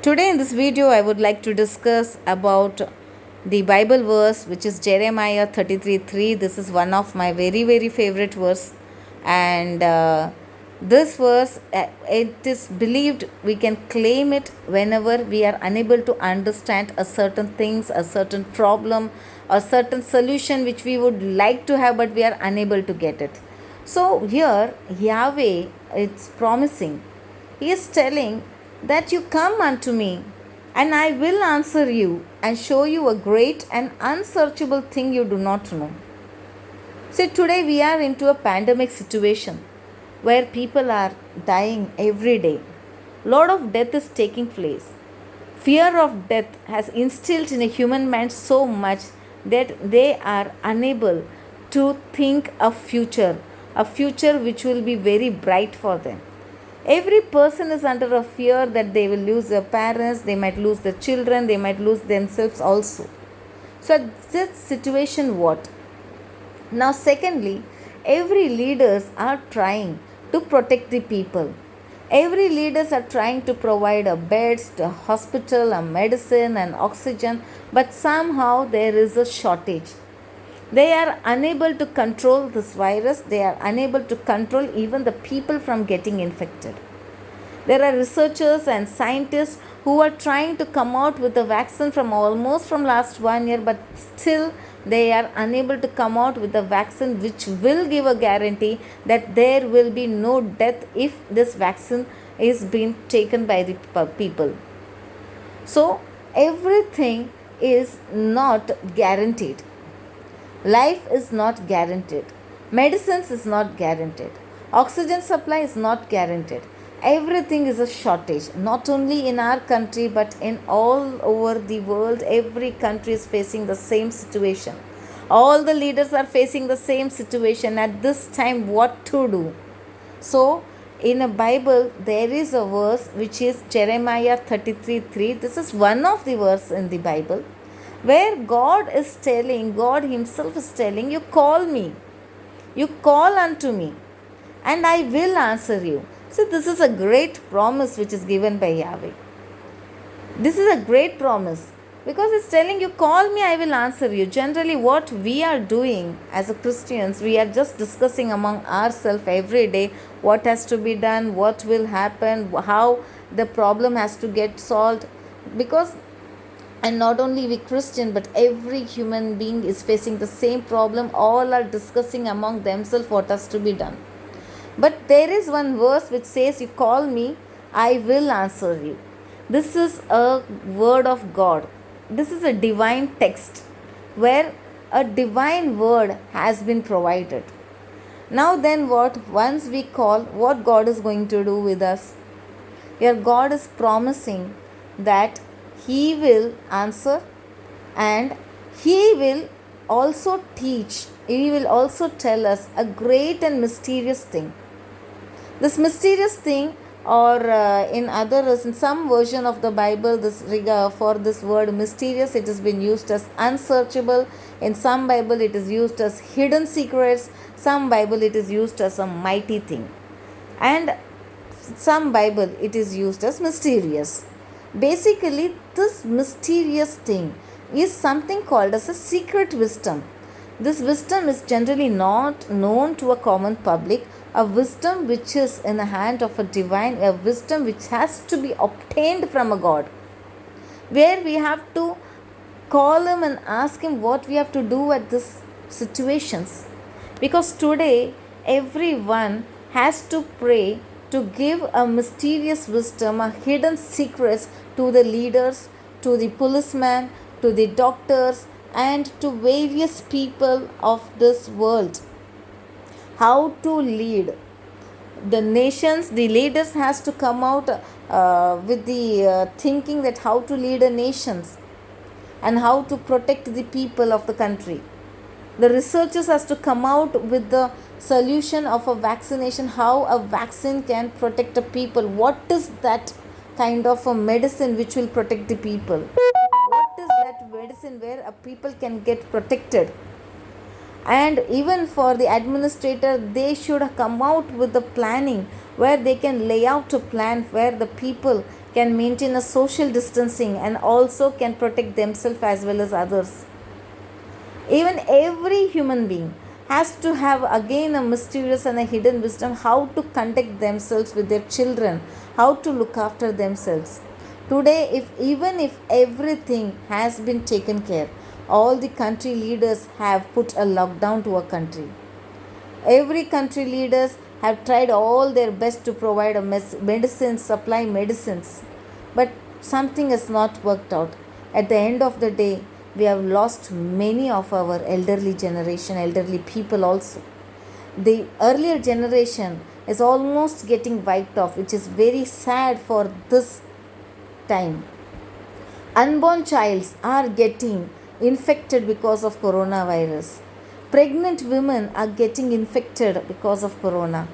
Today in this video I would like to discuss about the Bible verse which is Jeremiah 33:3. This is one of my very favorite verse, and this verse, it is believed we can claim it whenever we are unable to understand a certain things, a certain problem, a certain solution which we would like to have but we are unable to get it. So here Yahweh is promising, he is telling that you come unto me, and I will answer you and show you a great and unsearchable thing you do not know. See, today we are into a pandemic situation where people are dying every day. Lot of death is taking place. Fear of death has instilled in a human mind so much that they are unable to think a future which will be very bright for them. Every person is under a fear that they will lose their parents, they might lose their children, they might lose themselves also. So this situation what? Now secondly, every leaders are trying to protect the people. Every leaders are trying to provide a beds, a hospital, a medicine and oxygen, but somehow there is a shortage. They are unable to control this virus. They are unable to control even the people from getting infected. There are researchers and scientists who are trying to come out with a vaccine from last 1 year, but still they are unable to come out with a vaccine which will give a guarantee that there will be no death if this vaccine is being taken by the people. So everything is not guaranteed. Life is not guaranteed. Medicines is not guaranteed. Oxygen supply is not guaranteed. Everything is a shortage, not only in our country but in all over the world. Every country is facing the same situation. All the leaders are facing the same situation at this time. What to do? So, in a Bible, there is a verse which is Jeremiah 33:3. This is one of the verse in the Bible where God Himself is telling, you call me, you call unto me, and I will answer you. So, this is a great promise which is given by Yahweh. This is a great promise because it's telling you, call me, I will answer you. Generally, what we are doing as a Christians, we are just discussing among ourselves every day what has to be done, what will happen, how the problem has to get solved, because and not only we Christian but every human being is facing the same problem. All are discussing among themselves what has to be done. But there is one verse which says, you call me, I will answer you. This is a word of God. This is a divine text where a divine word has been provided. Now then what? Once we call, what God is going to do with us? Here God is promising that He will answer, and He will also teach. He will also tell us a great and mysterious thing. This mysterious thing, or in some version of the Bible, for this word mysterious, it has been used as unsearchable. In some Bible, it is used as hidden secrets. Some Bible, it is used as a mighty thing, and some Bible, it is used as mysterious. Basically, this mysterious thing is something called as a secret wisdom. This wisdom is generally not known to a common public, a wisdom which is in the hand of a divine, a wisdom which has to be obtained from a God, where we have to call Him and ask Him what we have to do at this situations. Because today, everyone has to pray to give a mysterious wisdom, a hidden secrets to the leaders, to the policemen, to the doctors, and to various people of this world. How to lead the nations. The leaders has to come out with the thinking that how to lead a nations and how to protect the people of the country. The researchers has to come out with the solution of a vaccination, how a vaccine can protect the people. What is that kind of a medicine which will protect the people? What is that medicine where a people can get protected? And even for the administrator, they should come out with the planning where they can lay out a plan where the people can maintain a social distancing, and also can protect themselves as well as others. Even every human being has to have again a mysterious and a hidden wisdom how to conduct themselves with their children, how to look after themselves. Today, if everything has been taken care, all the country leaders have put a lockdown to a country. Every country leaders have tried all their best to provide a medicine, supply medicines, but something has not worked out. At the end of the day, we have lost many of our elderly generation, elderly people also. The earlier generation is almost getting wiped off, which is very sad for this time. Unborn childs are getting infected because of coronavirus. Pregnant women are getting infected because of corona.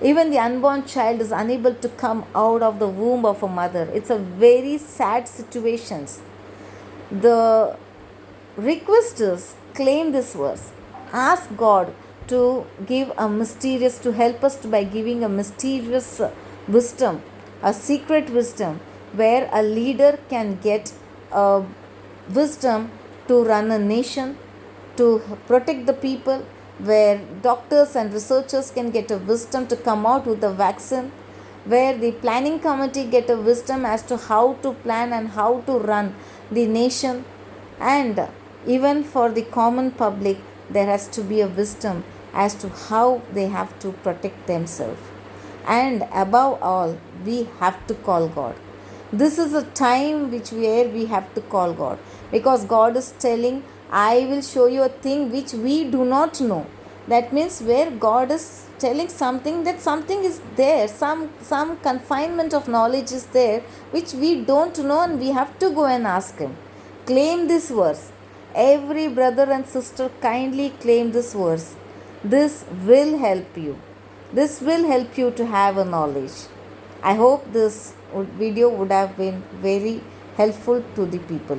Even the unborn child is unable to come out of the womb of a mother. It's a very sad situation. The request is claim this verse. Ask God to give a mysterious, to help us by giving a mysterious wisdom, a secret wisdom, where a leader can get a wisdom to run a nation, to protect the people, where doctors and researchers can get a wisdom to come out with a vaccine, where the planning committee get a wisdom as to how to plan and how to run the nation, and even for the common public there has to be a wisdom as to how they have to protect themselves. And above all, we have to call God. This is a time where we have to call God, because God is telling, I will show you a thing which we do not know. That means where God is telling something, that something is there, some confinement of knowledge is there which we don't know, and we have to go and ask Him. Claim this verse. Every brother and sister, kindly claim this verse. This will help you. This will help you to have a knowledge. I hope this video would have been very helpful to the people.